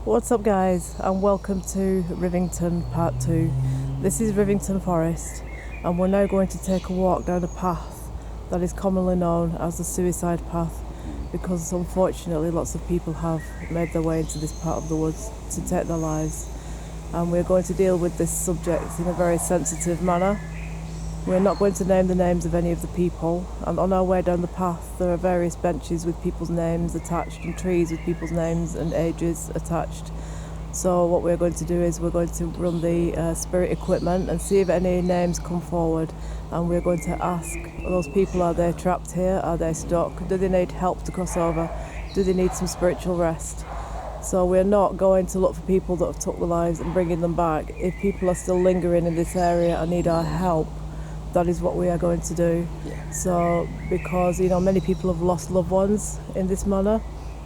What's up guys, and welcome to Rivington Part 2. This is Rivington Forest, and we're now going to take a walk down a path that is commonly known as the suicide path, because unfortunately lots of people have made their way into this part of the woods to take their lives, and we're going to deal with this subject in a very sensitive manner. We're not going to name the names of any of the people, and on our way down the path there are various benches with people's names attached and trees with people's names and ages attached. So what we're going to do is we're going to run the spirit equipment and see if any names come forward, and we're going to ask those people, are they trapped here, are they stuck, do they need help to cross over, do they need some spiritual rest. So we're not going to look for people that have took their lives and bringing them back. If people are still lingering in this area and need our help, that is what we are going to do. So because many people have lost loved ones in this manner,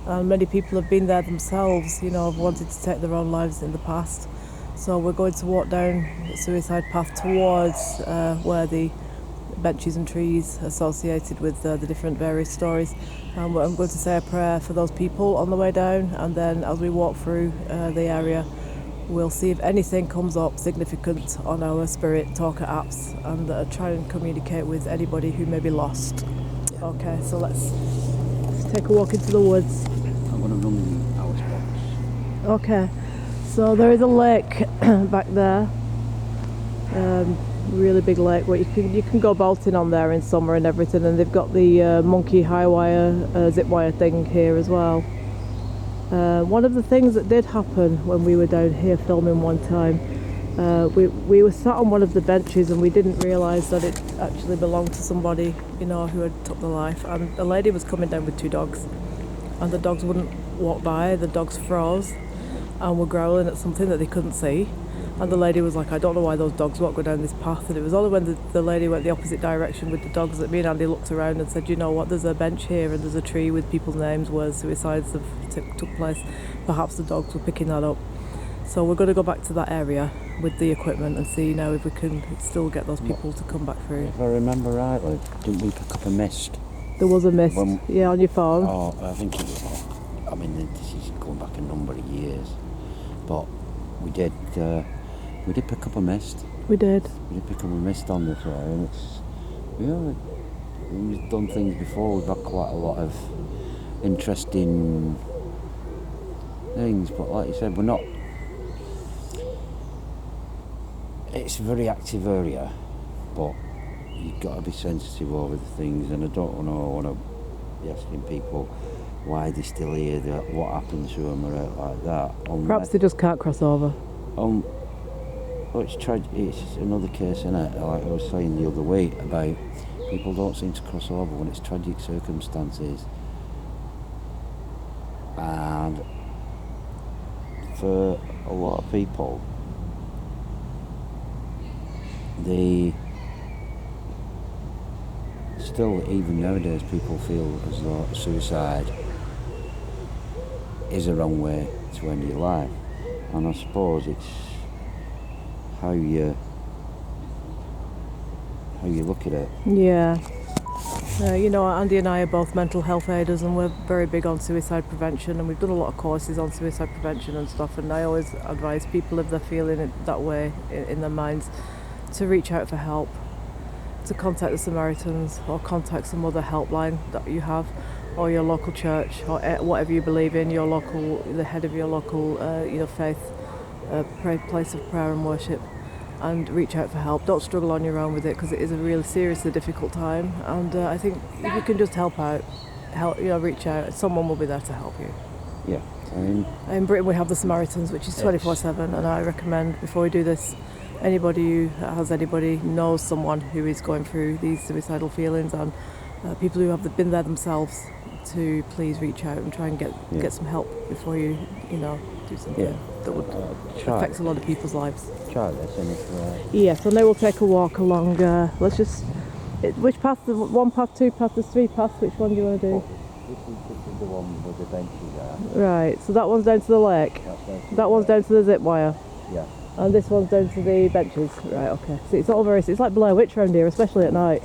and many people have been there themselves, have wanted to take their own lives in the past. So we're going to walk down the suicide path towards where the benches and trees associated with the different various stories, and I'm going to say a prayer for those people on the way down, and then as we walk through the area we'll see if anything comes up significant on our spirit talker apps, and try and communicate with anybody who may be lost. Okay, so let's take a walk into the woods. I'm going to run the house box. Okay, so there is a lake back there, really big lake where you can go bolting on there in summer and everything, and they've got the monkey high wire, zip wire thing here as well. One of the things that did happen when we were down here filming one time, we were sat on one of the benches and we didn't realise that it actually belonged to somebody, who had took their life, and a lady was coming down with two dogs, and the dogs wouldn't walk by, the dogs froze and were growling at something that they couldn't see, and the lady was like, I don't know why those dogs won't go down this path. And it was only when the lady went the opposite direction with the dogs that me and Andy looked around and said, you know what, there's a bench here and there's a tree with people's names where suicides have took place. Perhaps the dogs were picking that up. So we're going to go back to that area with the equipment and see now if we can still get those people to come back through. If I remember rightly, didn't we pick up a mist? There was a mist, on your phone. Oh, I think it was, this is going back a number of years, but we did pick up a mist. We did pick up a mist on this way, and we've done things before. We've got quite a lot of interesting things, but like you said, we're not. It's a very active area, but you've got to be sensitive over the things, and I want to be asking people why they're still here, what happens to them, or like that. Perhaps they just can't cross over. Well, it's tragic. It's another case, isn't it? Like I was saying the other week about people don't seem to cross over when it's tragic circumstances, and for a lot of people, they still, even nowadays, people feel as though suicide is a wrong way to end your life, and I suppose it's how you look at it. Yeah. Andy and I are both mental health aiders, and we're very big on suicide prevention, and we've done a lot of courses on suicide prevention and stuff, and I always advise people, if they're feeling it that way in their minds, to reach out for help, to contact the Samaritans or contact some other helpline that you have, or your local church, or whatever you believe in, the head of your local faith place of prayer and worship, and reach out for help. Don't struggle on your own with it, because it is a really seriously difficult time, and I think if you can just help out, reach out, someone will be there to help you. Yeah. In Britain we have the Samaritans, which is 24/7, and I recommend, before we do this, anybody who knows someone who is going through these suicidal feelings, and people who have been there themselves, to please reach out and try and get some help before you do something that would affect a lot of people's lives. Try this, and if Yeah, so now we'll take a walk along. Which path? One path, two paths, there's three paths. Which one do you want to do? This is the one with the benches there. Right. So that one's down to the lake. That one's down to the zip wire. Yeah. And this one's down to the benches. Right. Okay. So it's all it's like Blair Witch around here, especially at night.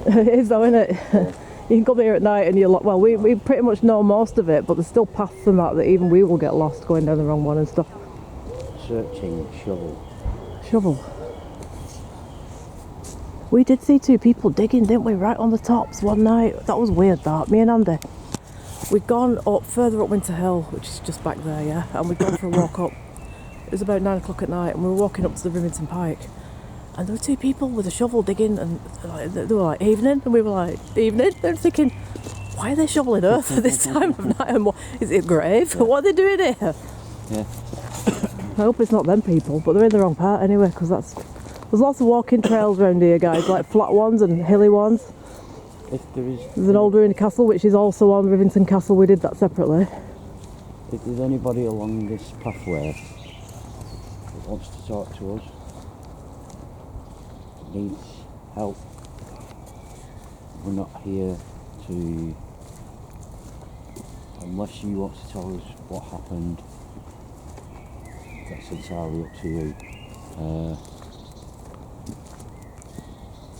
It is though, isn't it? You can come here at night and you're like, well, we pretty much know most of it, but there's still paths and that even we will get lost going down the wrong one and stuff. Searching shovel. Shovel. We did see two people digging, didn't we, right on the tops one night? That was weird, that. Me and Andy. We'd gone up further up Winter Hill, which is just back there, yeah, and we'd gone for a walk up. It was about 9 o'clock at night, and we were walking up to the Rivington Pike, and there were two people with a shovel digging, and they were like, evening, and we were like, evening? They were thinking, why are they shoveling earth at this time of night? And is it a grave? Yeah. What are they doing here? Yeah. I hope it's not them people, but they're in the wrong part anyway, because there's lots of walking trails around here, guys, like flat ones and hilly ones. There's an old ruined castle, which is also on Rivington Castle. We did that separately. If there's anybody along this pathway that wants to talk to us, needs help, we're not here to, unless you want to tell us what happened, that's entirely up to you.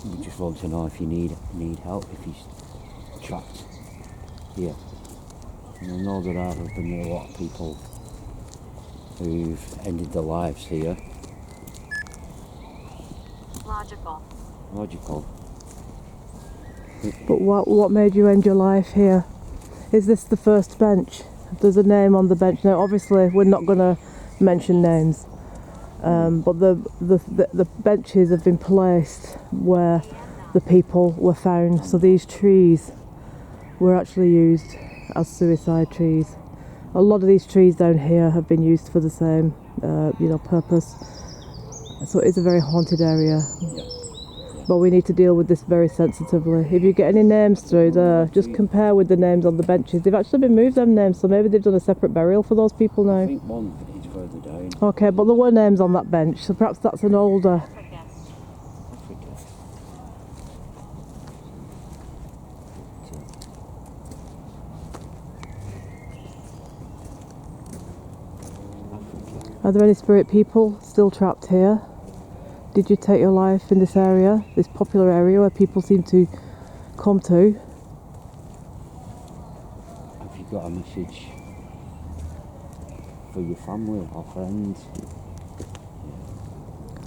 We just want to know if you need help, if you're trapped here. And I know there have been a lot of people who've ended their lives here. Logical. But what made you end your life here? Is this the first bench? There's a name on the bench. Now, obviously, we're not going to mention names. But the benches have been placed where the people were found. So these trees were actually used as suicide trees. A lot of these trees down here have been used for the same, purpose. So it's a very haunted area. Yeah. But we need to deal with this very sensitively. If you get any names through there, just compare with the names on the benches. They've actually been moved, them names, so maybe they've done a separate burial for those people now. I think one is further down. Okay, but there were names on that bench, so perhaps that's an older... Are there any spirit people still trapped here? Did you take your life in this area, this popular area where people seem to come to? Have you got a message for your family or friends?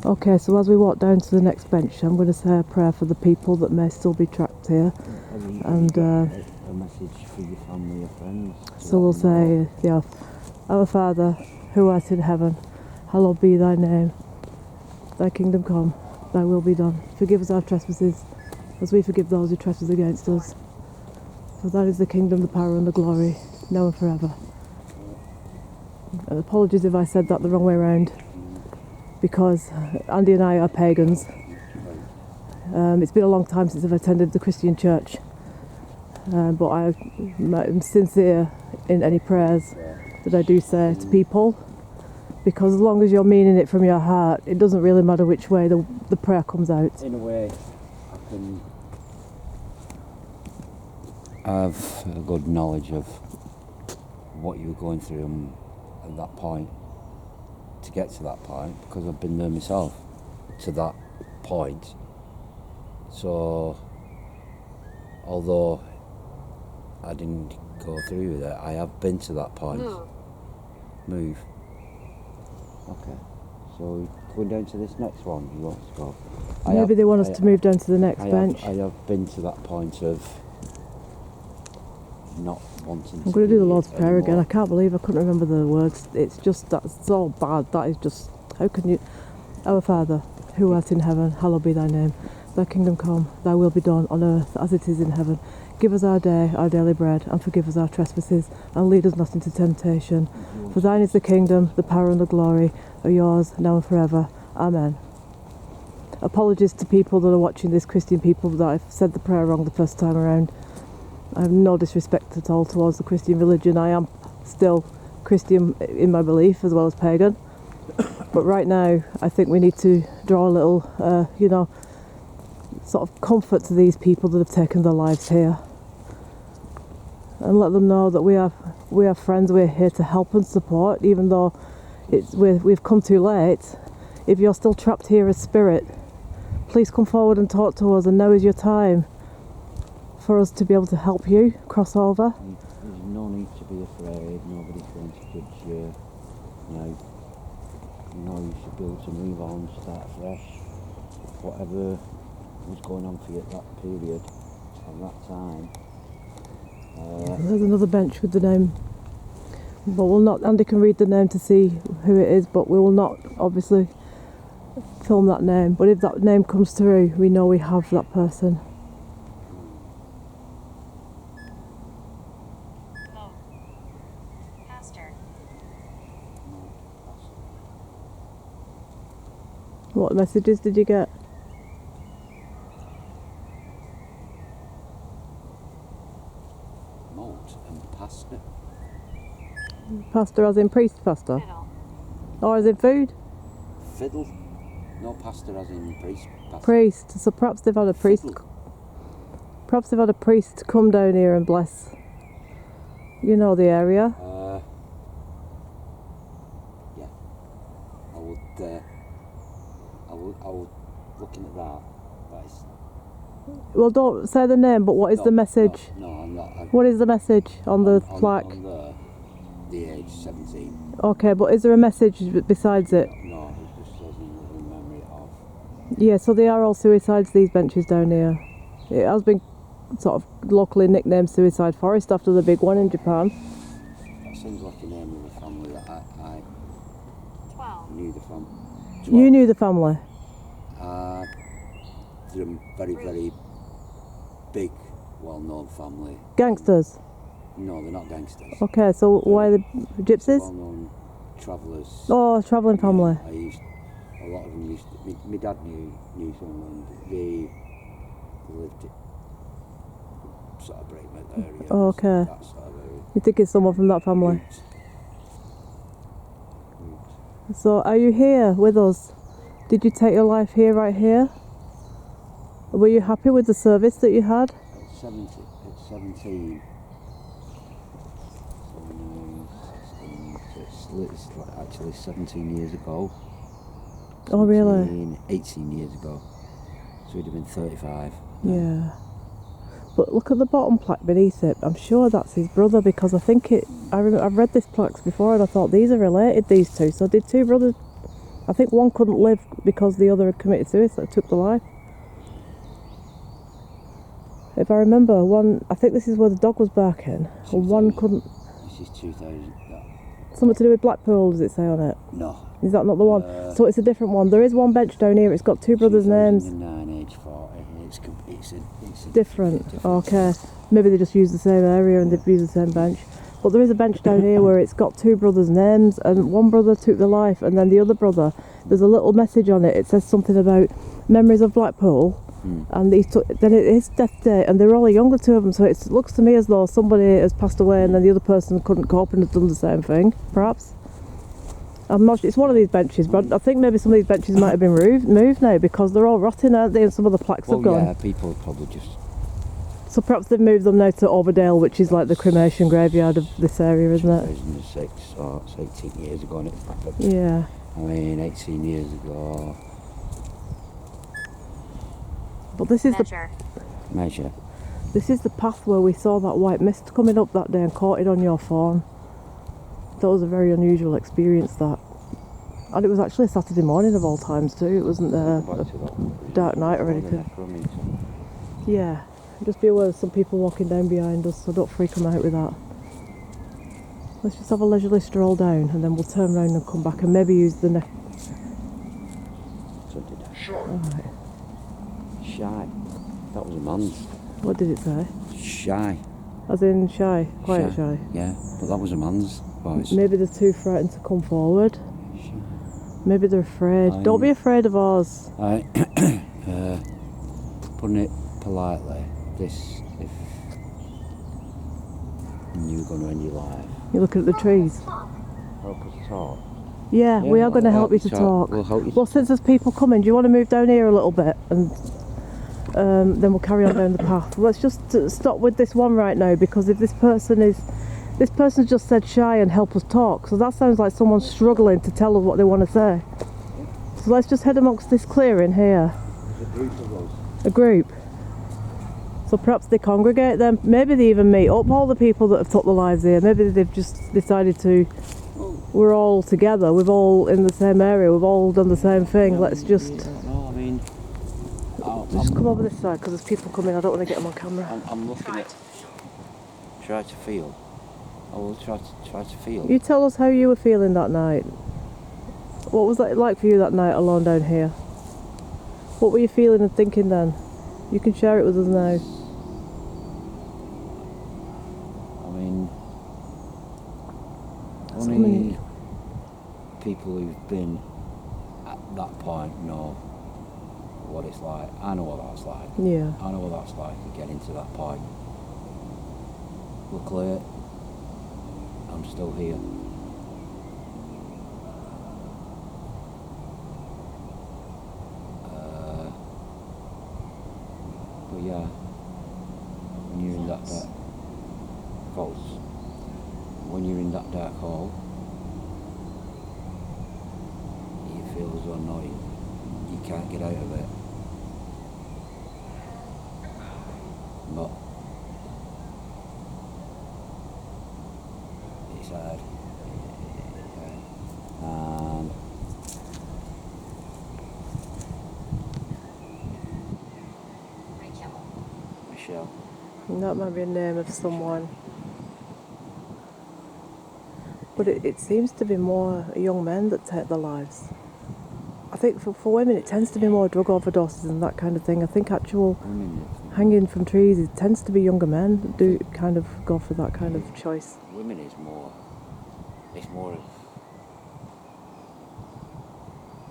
Okay, so as we walk down to the next bench, I'm going to say a prayer for the people that may still be trapped here. And a message for your family or friends? So we'll say, Our Father, who art in heaven, hallowed be thy name. Thy kingdom come, thy will be done. Forgive us our trespasses, as we forgive those who trespass against us. For thine is the kingdom, the power and the glory, now and forever. And apologies if I said that the wrong way around, because Andy and I are pagans. It's been a long time since I've attended the Christian church, but I'm sincere in any prayers that I do say to people, because as long as you're meaning it from your heart, it doesn't really matter which way the prayer comes out. In a way, I can have a good knowledge of what you were going through at that point, to get to that point, because I've been there myself to that point. So, although I didn't go through with it, I have been to that point. Move. Okay. So going down to this next one, you want to go? Maybe they want us to move down to the next bench. I have been to that point of not wanting. I'm going to do the Lord's Prayer again. I can't believe I couldn't remember the words. It's just, that's so bad. That is just, how can you... Our Father, who art in heaven, hallowed be thy name. Thy kingdom come, thy will be done on earth as it is in heaven. Give us our day, our daily bread, and forgive us our trespasses, and lead us not into temptation. For thine is the kingdom, the power and the glory are yours, now and forever. Amen. Apologies to people that are watching this, Christian people, that I've said the prayer wrong the first time around. I have no disrespect at all towards the Christian religion. I am still Christian in my belief as well as pagan. But right now, I think we need to draw a little, sort of comfort to these people that have taken their lives here, and let them know that we are friends. We're here to help and support, even though we've come too late. If you're still trapped here as spirit, please come forward and talk to us, and now is your time. for us to be able to help you cross over. There's no need to be afraid. Nobody's going to judge you. You should be able to move on, start fresh. Whatever was going on for you at that period, at that time. There's another bench with the name, but we'll not. Andy can read the name to see who it is, but we will not obviously film that name. But if that name comes through, we know we have that person. What messages did you get? Malt and pasta. Pasta as in priest pasta? Fiddle. Or as in food? Fiddle. No pasta as in priest pasta. Priest. So perhaps they've had a priest. Fiddle. Perhaps they've had a priest come down here and bless. You know the area. Yeah. I would looking at that. Well, don't say the name, but what is the message? No, I'm not. What is the message on the plaque? On the age 17. Okay, but is there a message besides it? No, it just says in memory of. Yeah, so they are all suicides, these benches down here. It has been sort of locally nicknamed Suicide Forest after the big one in Japan. That seems like the name of a family that I 12. knew the family. You knew the family? They're a very, very big, well-known family. Gangsters? No, they're not gangsters. Okay, so why are the gypsies? Well-known travellers. Oh, a travelling family. A lot of them used to, my dad knew someone, they lived in sort of Breakneck area. Oh, okay. That sort of area. You think it's someone from that family? Roots. So are you here with us? Did you take your life here, right here? Were you happy with the service that you had? At 17, it's actually 17 years ago. Oh, really? 18 years ago. So he'd have been 35. Yeah. But look at the bottom plaque beneath it. I'm sure that's his brother because I think I've read this plaques before and I thought these are related, these two. So did two brothers? I think one couldn't live because the other had committed suicide, took the life. If I remember, one, I think this is where the dog was barking, and one couldn't. This is 2000. Something to do with Blackpool, does it say on it? No. Is that not the one? So it's a different one. There is one bench down here, it's got two brothers' names. 2009, age 40. It's a Different. Okay. Maybe they just use the same area and they've used the same bench. But there is a bench down here where it's got two brothers' names, and one brother took the life, and then the other brother, there's a little message on it. It says something about memories of Blackpool. And then it is death day, and they're all younger, two of them. So it looks to me as though somebody has passed away, and then the other person couldn't cope and has done the same thing. Perhaps. I'm not sure. It's one of these benches, but I think maybe some of these benches might have been moved now because they're all rotting, aren't they? And some of the plaques have gone. Yeah, people probably just. So perhaps they've moved them now to Overdale, which is like the cremation graveyard of this area, isn't it? 2006, or it's 18 years ago, and it happened. Yeah. I mean, 18 years ago. But this is Measure. This is the path where we saw that white mist coming up that day and caught it on your phone. That was a very unusual experience, that. And it was actually a Saturday morning of all times too. It wasn't a dark night or anything. Yeah. Just be aware there's some people walking down behind us, so don't freak them out with that. Let's just have a leisurely stroll down and then we'll turn around and come back and maybe use the next. Alright. Shy. That was a man's. What did it say? Shy. As in shy, quiet shy. Yeah, but that was a man's voice. Maybe they're too frightened to come forward. Shy. Maybe they're afraid. Don't be afraid of us. Putting it politely, this, if you were going to end your life. You're looking at the trees. Help us talk. Yeah, we are going to help you to talk. We'll help you. Well, since there's people coming, do you want to move down here a little bit and then we'll carry on down the path. Let's just stop with this one right now, because if this person's just said shy and help us talk, so that sounds like someone's struggling to tell us what they want to say. So let's just head amongst this clearing here. There's a group of us. A group. So perhaps they congregate then. Maybe they even meet up, all the people that have took their lives here. Maybe they've just decided to, we're all together, we're all in the same area, we've all done the same thing. Let's just... I don't know, I mean... Just come over this side because there's people coming. I don't want to get them on camera. I'm looking at... Try to feel. I will try to feel. You tell us how you were feeling that night. What was that like for you that night alone down here? What were you feeling and thinking then? You can share it with us now. I mean... Only people who've been at that point know what it's like. I know what that's like. Yeah. I know what that's like to get into that point. Luckily, I'm still here. But yeah, when you're in that dark... False. When you're in that dark hole, you feel as though no, you can't get out of it. But it's hard. And Michelle. That might be a name of someone. But it seems to be more young men that take their lives. I think for women it tends to be more drug overdoses and that kind of thing. I think actual hanging from trees, it tends to be younger men that do kind of go for that kind of choice. Women is more... It's more of...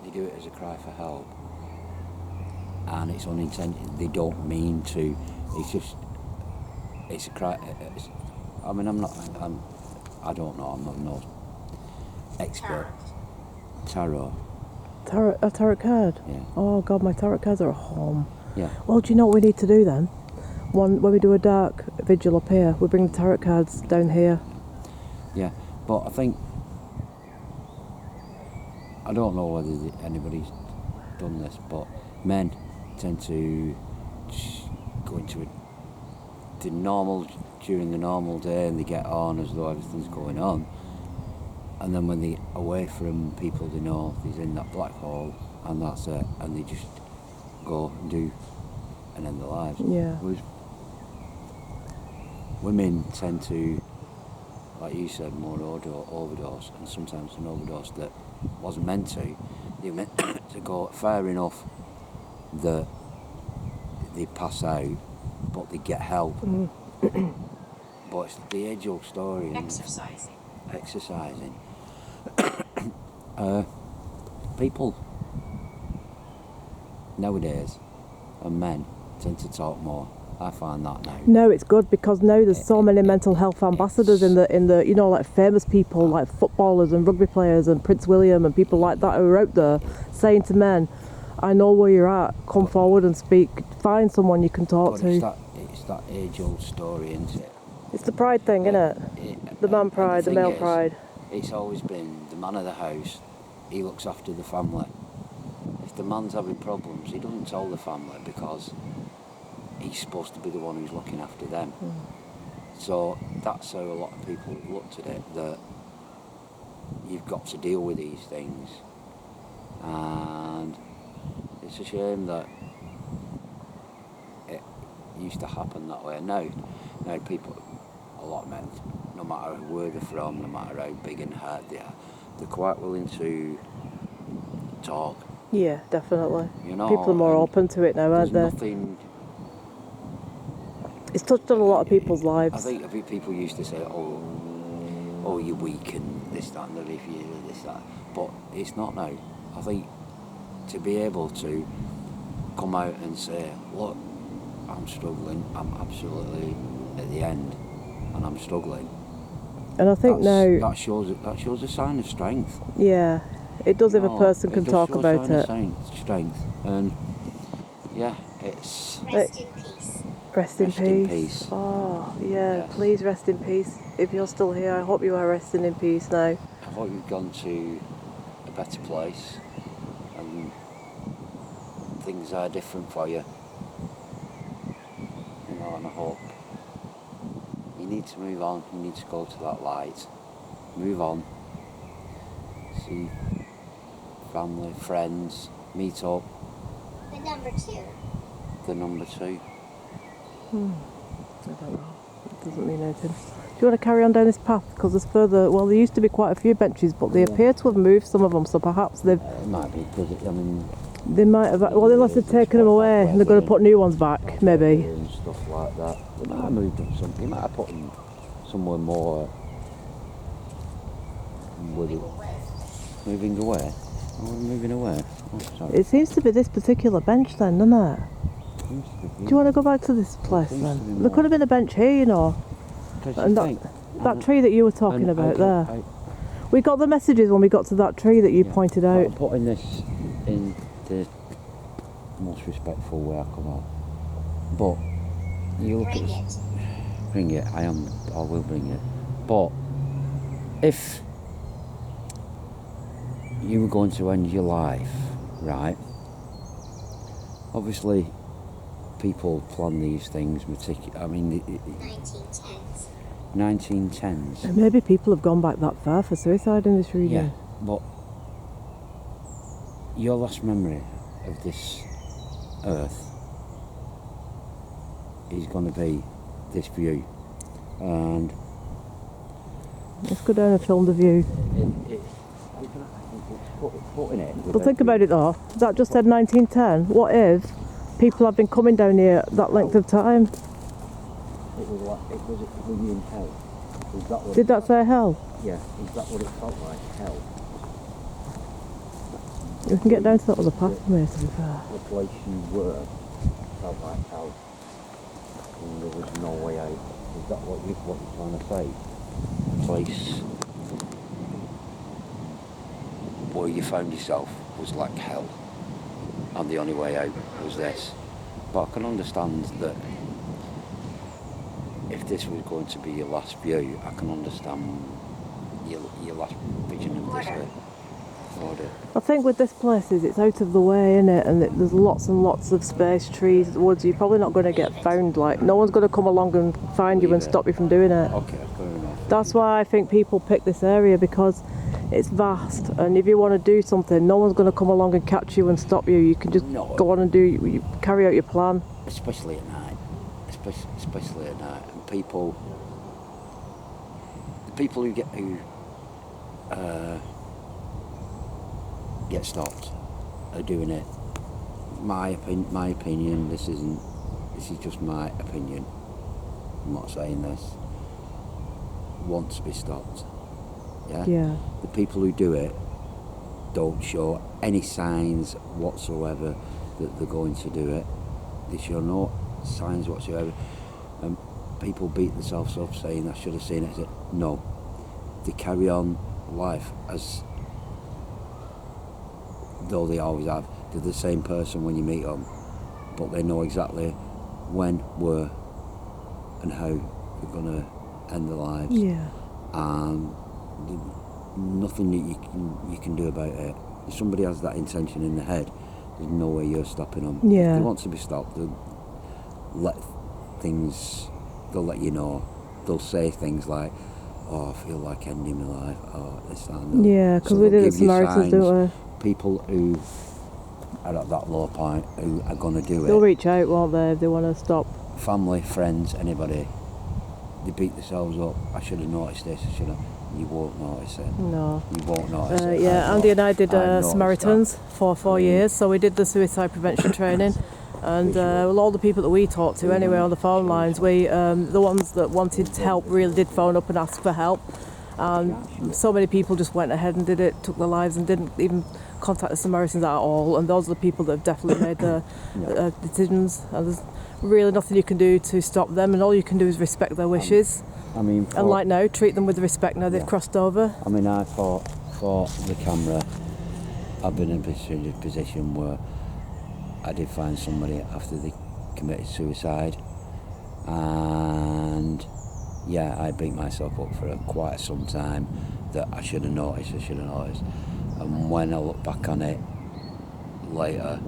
They do it as a cry for help. And it's unintentional. They don't mean to. It's just... It's a cry... I mean, I don't know, I'm not no expert. Tarot. A tarot card? Yeah. Oh God, my tarot cards are at home. Yeah. Well, do you know what we need to do then? When we do a dark vigil up here, we bring the tarot cards down here. Yeah, but I think... I don't know whether anybody's done this, but men tend to just go into during the normal day, and they get on as though everything's going on, and then when they're away from people they know, they're in that black hole, and that's it, and they just go and do and end their lives. Yeah. Whereas women tend to, like you said, more overdose, and sometimes an overdose that wasn't meant to. They meant to go far enough that they pass out, but they get help. But it's the age-old story. Exercising. People nowadays, and men, tend to talk more. I find that now. No, it's good because now there's so many mental health ambassadors in the you know, like famous people like footballers and rugby players and Prince William and people like that who are out there saying to men, I know where you're at, come forward and speak, find someone you can talk to. It's that age-old story, isn't it? It's the pride thing, isn't it? The man pride, the male pride. It's always been the man of the house, he looks after the family. If the man's having problems, he doesn't tell the family because he's supposed to be the one who's looking after them. So that's how a lot of people have looked at it, that you've got to deal with these things. And it's a shame that it used to happen that way. Now people, a lot of men, no matter where they're from, no matter how big and hard they are, they're quite willing to talk. Yeah, definitely. You know, people are more open to it now, aren't they? Nothing. It's touched on a lot of people's lives. I think people used to say, oh, you're weak and this, that, and the if you do this, that. But it's not now. I think to be able to come out and say, look, I'm struggling, I'm absolutely at the end, and I'm struggling. And I think that shows a sign of strength. Yeah, it does if a person can talk about it. Strength, and yeah, it's. Rest in peace. Oh, yeah, yes. Please rest in peace. If you're still here, I hope you are resting in peace now. I hope you've gone to a better place and things are different for you. You know what I on a hook. You need to move on. You need to go to that light. Move on. See family, friends, meet up. The number 2. The number 2. I don't know. It doesn't mean anything. Do you want to carry on down this path? Because there's further. Well, there used to be quite a few benches, but they appear to have moved some of them. So perhaps they've. It might be because They might have. Well, unless they've taken them away and they're going to put new ones back, maybe. And stuff like that. They might have moved them some. They might have put them somewhere more. Moving away. Oh, moving away. Oh, sorry. It seems to be this particular bench then, doesn't it? Do you want to go back to this place then? There could have been a bench here, you know. And that tree that you were talking about there. We got the messages when we got to that tree that you pointed out. I'm putting this in the most respectful way I come on. But you look Bring at it. Bring it. I will bring it. But if you were going to end your life, right? Obviously, people plan these things meticulously. I mean, 1910s. 1910s. And maybe people have gone back that far for suicide in this region. Yeah, but your last memory of this earth is going to be this view, and Let's go down and film the view. putting it. But think about it though, that just said 1910. What if people have been coming down here that length of time? It was in hell. Is that what Did that say hell? Yeah, is that what it felt like? Hell. We can get down to that other path from here, to be fair. The place you were felt like hell. And there was no way out. Is that what you're trying to say? The place where you found yourself was like hell. And the only way out was this. But I can understand that if this was going to be your last view, I can understand your last vision of this earth. Order. I think with this place is it's out of the way, innit? And there's lots and lots of space, trees, woods. You're probably not going to get found. Like, no one's going to come along and find you and stop you from doing it. Okay, fair enough. That's why I think people pick this area, because it's vast, and if you want to do something, no one's going to come along and catch you and stop you. You can just go on and you carry out your plan. Especially at night. Especially at night. And the people who get stopped are doing it. My opinion. This is just my opinion. I'm not saying this. Want to be stopped. Yeah. The people who do it don't show any signs whatsoever that they're going to do it. They show no signs whatsoever. And people beat themselves up saying, I should have seen it. No. They carry on life as though they always have. They're the same person when you meet them, but they know exactly when, where and how they're going to end their lives. Yeah. And nothing that you can do about it. If somebody has that intention in their head, there's no way you're stopping them. Yeah. If they want to be stopped, they'll let you know. They'll say things like, oh, I feel like ending my life, or this and that. Yeah, because we did it Samaritans, didn't we? People who are at that low point, who are going to do They'll it. reach out, won't they, if they want to stop. Family, friends, anybody, they beat themselves up. I should have noticed this, I should have. You won't notice it. No. You won't notice it. Yeah, Andy and I did noticed Samaritans for 4 years, so we did the suicide prevention training. And well, all the people that we talked to anyway on the phone lines, the ones that wanted help really did phone up and ask for help. And so many people just went ahead and did it, took their lives and didn't even contact the Samaritans at all. And those are the people that have definitely made the decisions. And there's really nothing you can do to stop them, and all you can do is respect their wishes. I mean, and like now, treat them with respect now they've crossed over. I mean, I thought for the camera, I've been in a position where I did find somebody after they committed suicide, and yeah, I beat myself up for quite some time that I should have noticed. And when I look back on it later,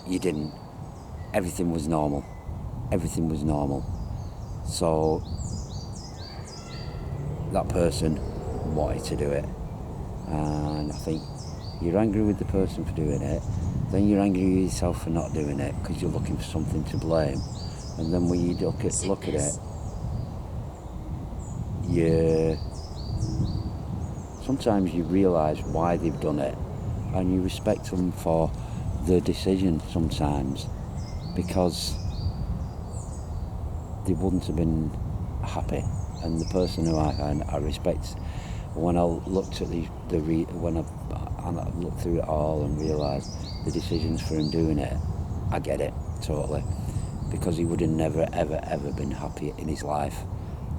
you didn't. everything was normal. Everything was normal. So that person wanted to do it. And I think you're angry with the person for doing it, then you're angry with yourself for not doing it because you're looking for something to blame. And then when you look at it, sometimes you realise why they've done it, and you respect them for the decision sometimes, because they wouldn't have been happy. And the person who I respect, when I looked at when I looked through it all and realised the decisions for him doing it, I get it totally, because he would have never ever been happy in his life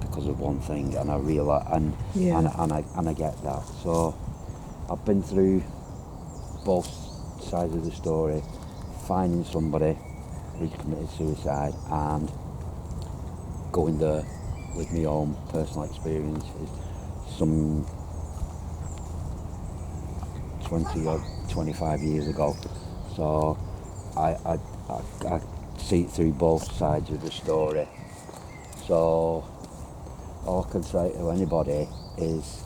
because of one thing, and I realise and I get that. So I've been through both sides of the story, finding somebody who's committed suicide and going there with my own personal experience some 20 or 25 years ago. So I see it through both sides of the story. So all I can say to anybody is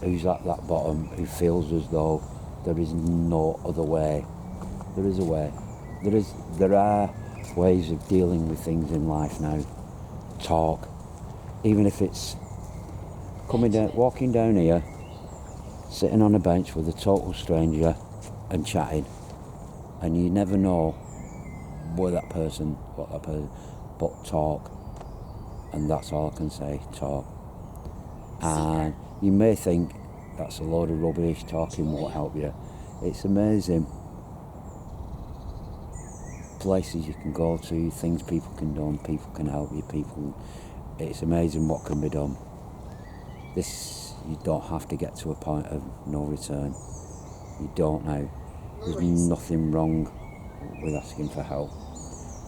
who's at that bottom, who feels as though there is no other way. There is a way. There are ways of dealing with things in life now. Talk. Even if it's walking down here, sitting on a bench with a total stranger and chatting, and you never know what that person, but talk. And that's all I can say, talk. And you may think that's a load of rubbish, talking won't help you. It's amazing places you can go to, things people can do, people can help you, it's amazing what can be done. You don't have to get to a point of no return. You don't now. There's nothing wrong with asking for help.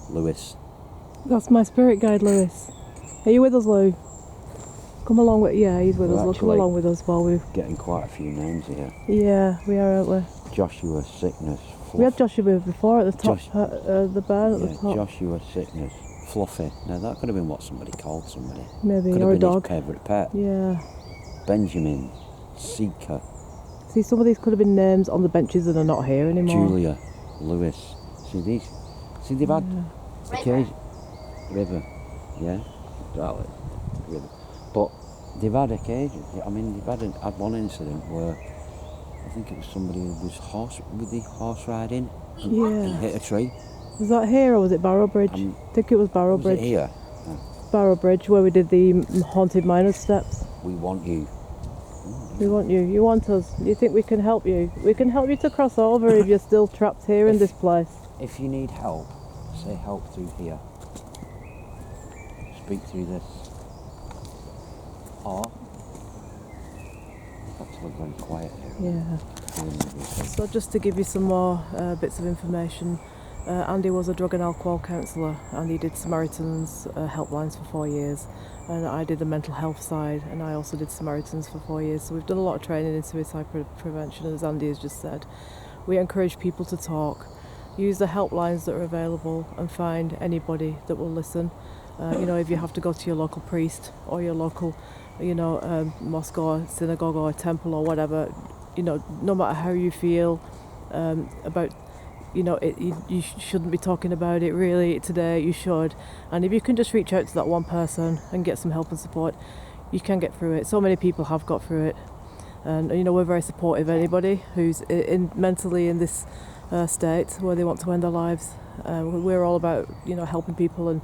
Lewis. That's my spirit guide, Lewis. Are you with us, Lou? Come along with... Yeah, he's with us. Lou, come along with us while we're... Getting quite a few names here. Yeah, we are, aren't we? Joshua, Sickness, Fluffy. We had Joshua before at the top, the barn at the top. Joshua, Sickness, Fluffy. Now that could have been what somebody called somebody. Maybe, could or have a been dog. His favourite pet. Yeah. Benjamin, Seeker. See, some of these could have been names on the benches that are not here anymore. Julia, Lewis. See, they've had occasion. River, yeah, River. But they've had occasion. I mean, they've had one incident where I think it was somebody who was horse riding and hit a tree. Was that here or was it Barrow Bridge? I think it was Barrow Bridge. Was it here? Yeah. Barrow Bridge, where we did the haunted miners steps. We want you. We want you. You want us. Do you think we can help you? We can help you to cross over if you're still trapped here in this place. If you need help, say help through here. Speak through this. Or that's look very quiet here. Yeah. So just to give you some more bits of information, Andy was a drug and alcohol counsellor, and he did Samaritans helplines for 4 years, and I did the mental health side, and I also did Samaritans for 4 years. So we've done a lot of training in suicide prevention, as Andy has just said. We encourage people to talk, use the helplines that are available, and find anybody that will listen. If you have to go to your local priest or your local, mosque or synagogue or temple or whatever, no matter how you feel about, you shouldn't be talking about it really today, you should. And if you can just reach out to that one person and get some help and support, you can get through it. So many people have got through it. And, we're very supportive of anybody who's mentally in this state where they want to end their lives. We're all about, helping people and,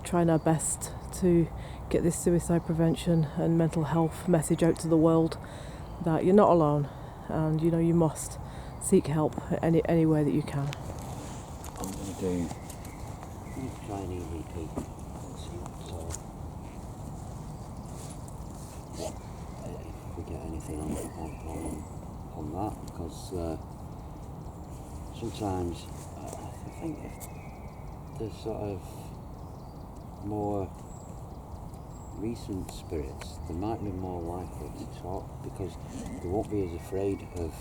trying our best to get this suicide prevention and mental health message out to the world, that you're not alone, and you must seek help any way that you can. I'm going to try an EVP and see if we get anything on that, because sometimes I think if there's sort of more recent spirits, they might be more likely to talk, because they won't be as afraid of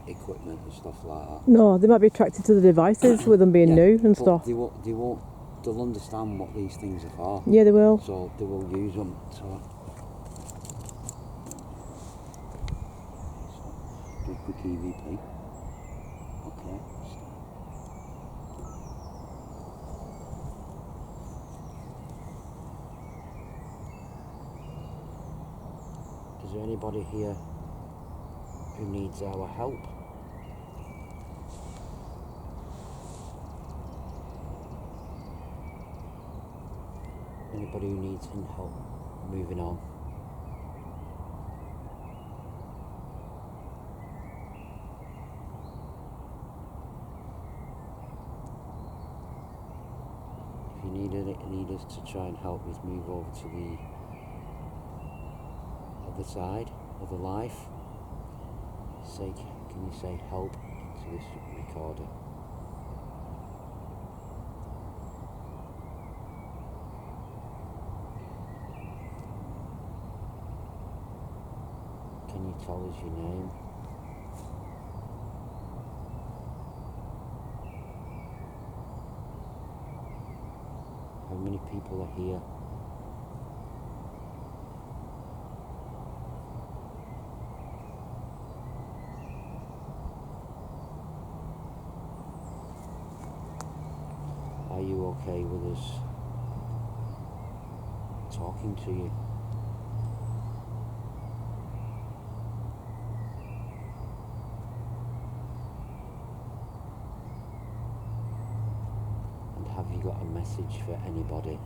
equipment and stuff like that. No, they might be attracted to the devices with them being new and but stuff. they'll understand what these things are for. Yeah, they will. So they will use them. So do a quick EVP. Okay. Is there anybody here who needs our help? Anybody who needs any help moving on? If you need us to try and help us move over to the other side of the life, can you say help to this recorder? Can you tell us your name? How many people are here? Are you okay with us talking to you? And have you got a message for anybody?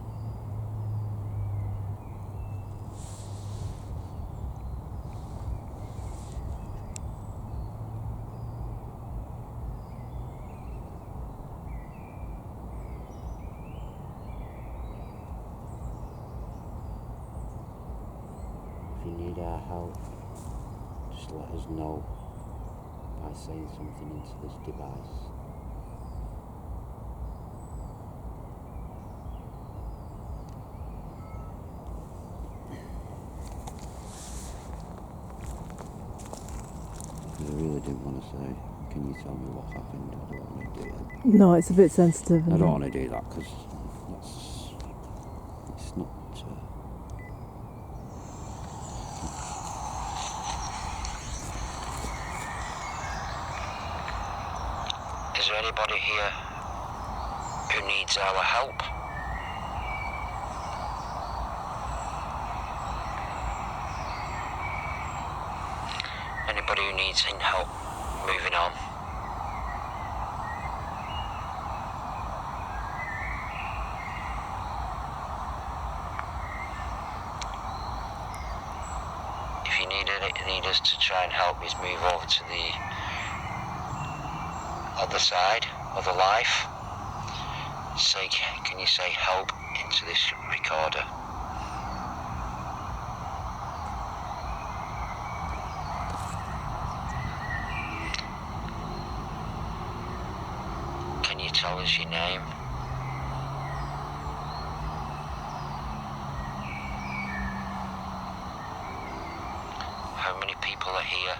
If you need our help, just let us know by saying something into this device. I really didn't want to say, can you tell me what happened? I don't want to do it. No, it's a bit sensitive. I don't want to do that because it's not. Is there anybody here who needs our help? Anybody who needs help moving on? If you need us to try and help us move over to the other side of the life, can you say help into this recorder? Can you tell us your name? How many people are here?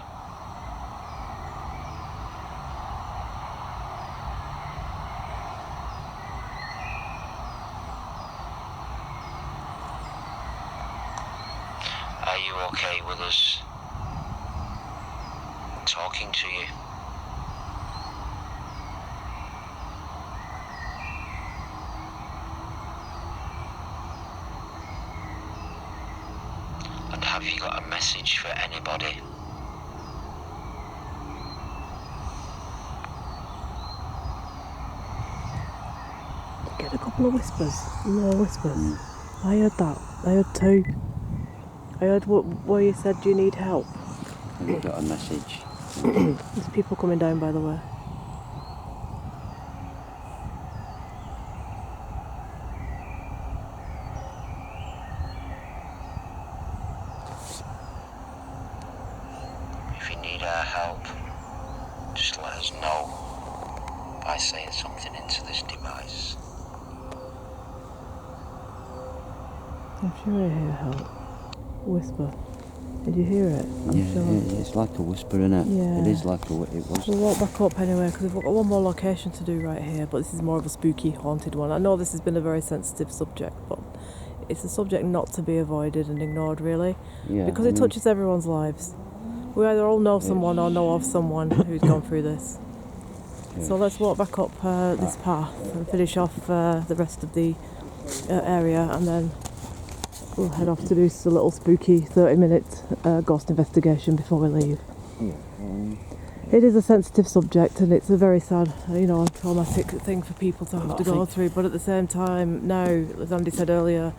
Are you okay with us talking to you? And have you got a message for anybody? Get a couple of whispers, low whispers. I heard that. I heard two. I heard where you said, do you need help? Have you got a message? There's people coming down, by the way. If you need our help, just let us know by saying something into this device. I'm sure I hear help. Whisper. Did you hear it? I'm sure. It's like a whisper, isn't it? Yeah. It is like it was. We'll walk back up anyway because we've got one more location to do right here, but this is more of a spooky, haunted one. I know this has been a very sensitive subject, but it's a subject not to be avoided and ignored, really, because it touches everyone's lives. We either all know someone or know of someone who's gone through this. Yes. So let's walk back up this path and finish off the rest of the area, and then we'll head off to do a little spooky 30-minute ghost investigation before we leave. It is a sensitive subject, and it's a very sad, traumatic thing for people to have to go through. But at the same time, now, as Andy said earlier,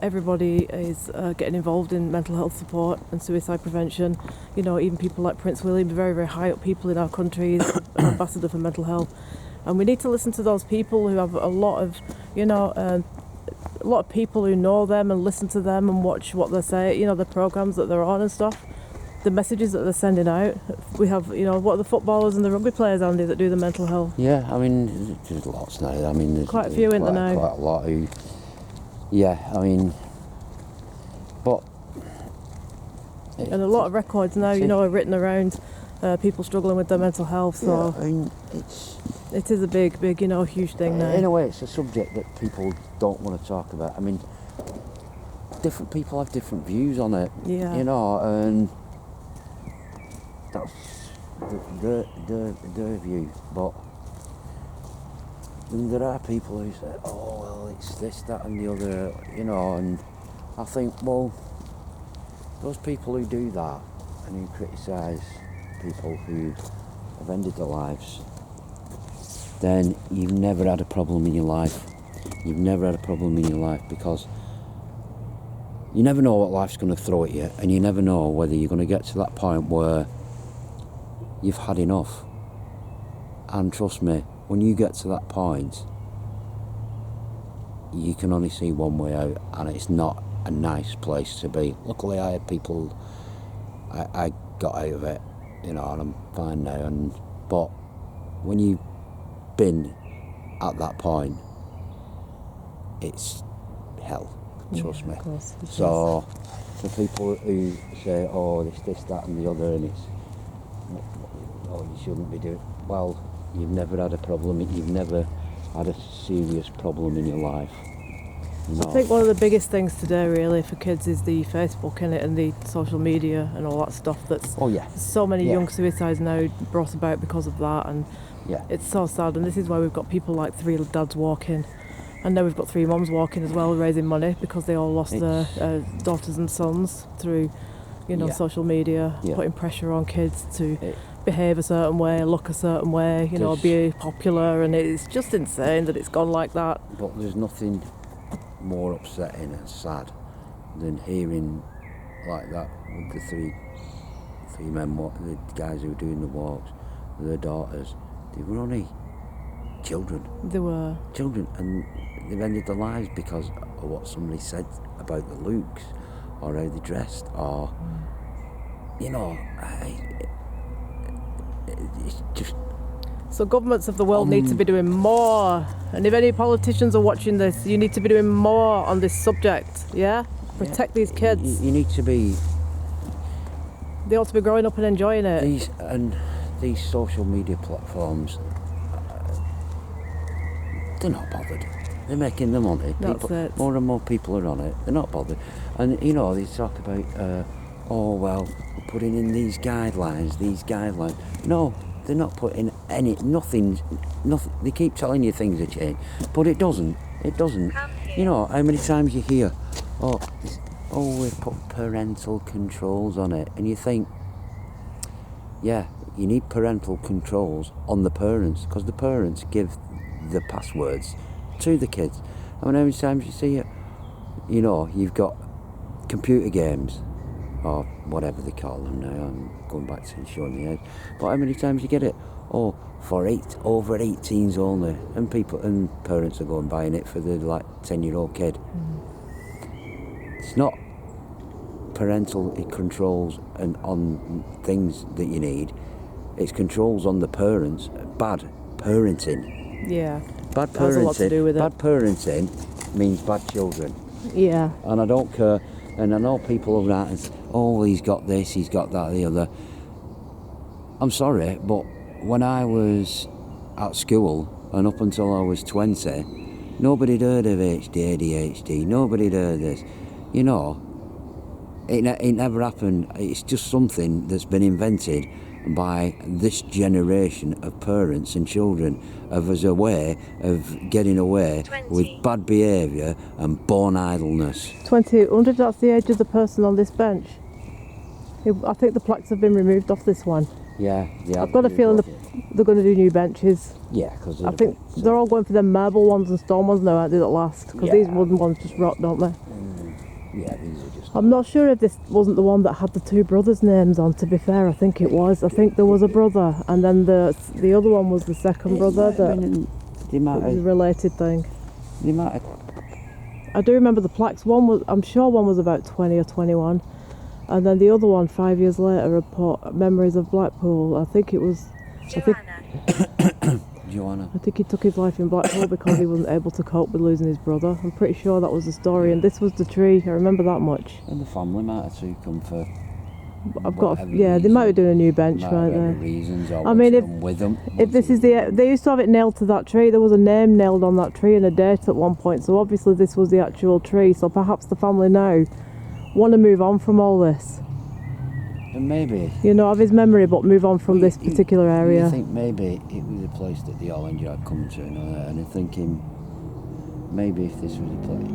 everybody is getting involved in mental health support and suicide prevention. Even people like Prince William, very, very high up people in our country, is an ambassador for mental health. And we need to listen to those people who have a lot of, a lot of people who know them and listen to them and watch what they say, the programmes that they're on and stuff. The messages that they're sending out. We have, what are the footballers and the rugby players, Andy, that do the mental health? Yeah, I mean, there's lots now. I mean, there's quite a few in there now. Quite a lot who, I mean, but... And a lot of records now, are written around people struggling with their mental health, so... Yeah, I mean, it is a big, huge thing now. In a way, it's a subject that people don't want to talk about. I mean, different people have different views on it, and... That's their view, but then there are people who say, oh well, it's this, that and the other, and I think, well, those people who do that and who criticise people who have ended their lives, then you've never had a problem in your life. You've never had a problem in your life, because you never know what life's going to throw at you, and you never know whether you're going to get to that point where you've had enough. And trust me, when you get to that point, you can only see one way out, and it's not a nice place to be. Luckily, I had people, I got out of it, and I'm fine now. But when you've been at that point, it's hell, trust me. So, for people who say, oh, this, that and the other, and it's, oh, you shouldn't be doing. Well, you've never had a problem. You've never had a serious problem in your life. I think one of the biggest things today, really, for kids is the Facebook and the social media and all that stuff. That's so many young suicides now brought about because of that, and it's so sad. And this is why we've got people like 3 dads walking, and now we've got 3 mums walking as well, raising money because they all lost their daughters and sons through, social media, putting pressure on kids to behave a certain way, look a certain way, be popular, and it's just insane that it's gone like that. But there's nothing more upsetting and sad than hearing like that with the three men, the guys who were doing the walks, their daughters. They were only children. They were children, and they've ended their lives because of what somebody said about the looks or how they dressed, or it's just... So governments of the world need to be doing more, and if any politicians are watching this, you need to be doing more on this subject. Protect these kids. You need to be... They ought to be growing up and enjoying it. These social media platforms, they're not bothered. They're making the money. More and more people are on it. They're not bothered. And they talk about we're putting in these guidelines. No, they're not putting nothing. They keep telling you things are changed, but it doesn't. How many times you hear, we put parental controls on it, and you think, you need parental controls on the parents, because the parents give the passwords to the kids. I mean, how many times you see it? You've got computer games, or whatever they call them now. I'm going back to showing the age. But how many times you get it? For over 18s only, and parents are going buying it for the 10-year-old kid. It's not parental controls and on things that you need. It's controls on the parents. Bad parenting. Yeah. Bad parenting. Has a lot to do with it. Bad parenting means bad children. Yeah. And I don't care. And I know people are right and say, oh, he's got this, he's got that, the other. I'm sorry, but when I was at school and up until I was 20, nobody had heard of ADHD, nobody had heard this. You know, it never happened. It's just something that's been invented by this generation of parents and children as a way of getting away 20. with bad behaviour and born idleness. 20. I wonder if that's the age of the person on this bench. I think the plaques have been removed off this one. Yeah. I've got a feeling they're going to do new benches. Yeah, because I think they're all going for them marble ones and stone ones now, aren't they, that last? Because these wooden ones just rot, don't they? Yeah, these are just... I'm not sure if this wasn't the one that had the two brothers' names on, to be fair. I think it was. I think there was a brother, and then the other one was the second brother. That was a related thing. I do remember the plaques. I'm sure one was about 20 or 21. And then the other one, 5 years later, had put Memories of Blackpool. I think it was... Joanna. I think he took his life in Blackpool because he wasn't able to cope with losing his brother. I'm pretty sure that was the story, and this was the tree. I remember that much. And the family might have to come for... they might be doing a new bench right there. Reasons, or I mean, if this is they used to have it nailed to that tree. There was a name nailed on that tree and a date at one point. So obviously this was the actual tree. So perhaps the family now want to move on from all this. And maybe... You know, have his memory, but move on from this particular area. I think maybe it was a place that they all enjoyed coming to, and I'm thinking maybe if this was a place,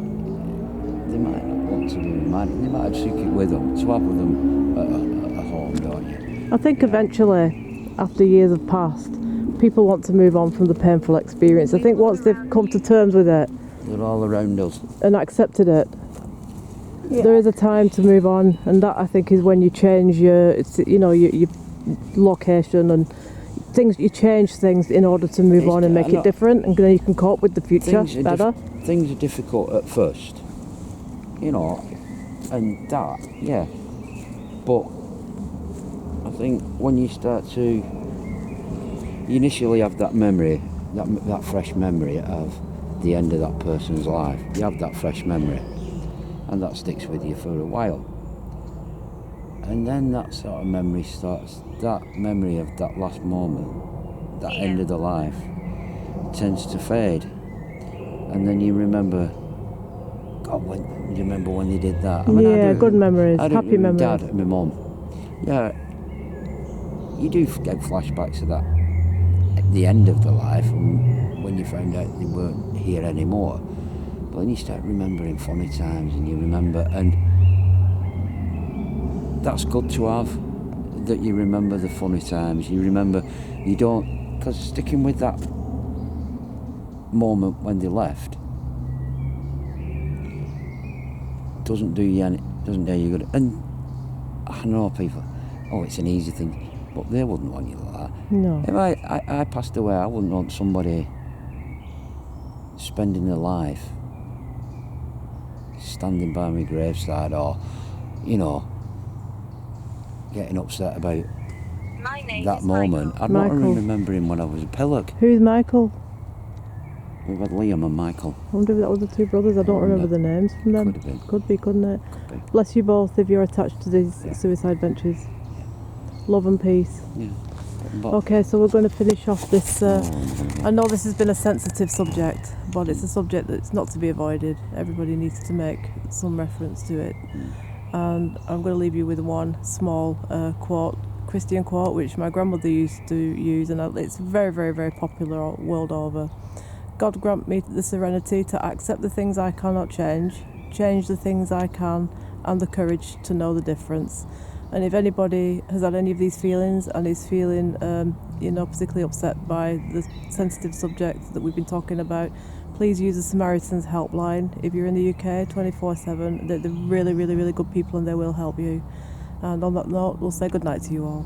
they might not want to be reminded. They might have took it with them, to have with them at home, don't you? I think eventually, after years have passed, people want to move on from the painful experience. I think once they've come to terms with it, they're all around us, and accepted it, there is a time to move on, and that I think is when you change your location and things. You change things in order to move on and make it different, and then you can cope with the future better. Things are difficult at first, you know, and that, yeah. But I think when you start to, you initially have that memory, that fresh memory of the end of that person's life. You have that fresh memory. And that sticks with you for a while. And then that sort of memory that memory of that last moment, that end of the life, tends to fade. And then you remember, God, you remember when they did that? I mean, good memories, happy memories. My dad and my mum. Yeah, you do get flashbacks of that at the end of the life, when you found out they weren't here anymore. But then you start remembering funny times, and you remember, and that's good to have, that you remember the funny times. You remember, you don't, because sticking with that moment when they left doesn't do you any good. And I know people, oh, it's an easy thing, but they wouldn't want you like that. No. If I passed away, I wouldn't want somebody spending their life standing by my graveside, or, you know, getting upset about that moment. I'd want to remember him when I was a pillock. Who's Michael? We've had Liam and Michael. I wonder if that was the two brothers. I don't remember the names from them. Could have been. Could be, couldn't it? Could be. Bless you both if you're attached to these suicide benches. Love and peace. Yeah. But Okay, so we're going to finish off this. I know this has been a sensitive subject, but it's a subject that's not to be avoided. Everybody needs to make some reference to it. And I'm going to leave you with one small quote, Christian quote, which my grandmother used to use, and it's very, very, very popular world over. God grant me the serenity to accept the things I cannot change the things I can, and the courage to know the difference. And if anybody has had any of these feelings and is feeling, particularly upset by the sensitive subject that we've been talking about, please use the Samaritans helpline. If you're in the UK, 24/7, they're really, really, really good people, and they will help you. And on that note, we'll say goodnight to you all.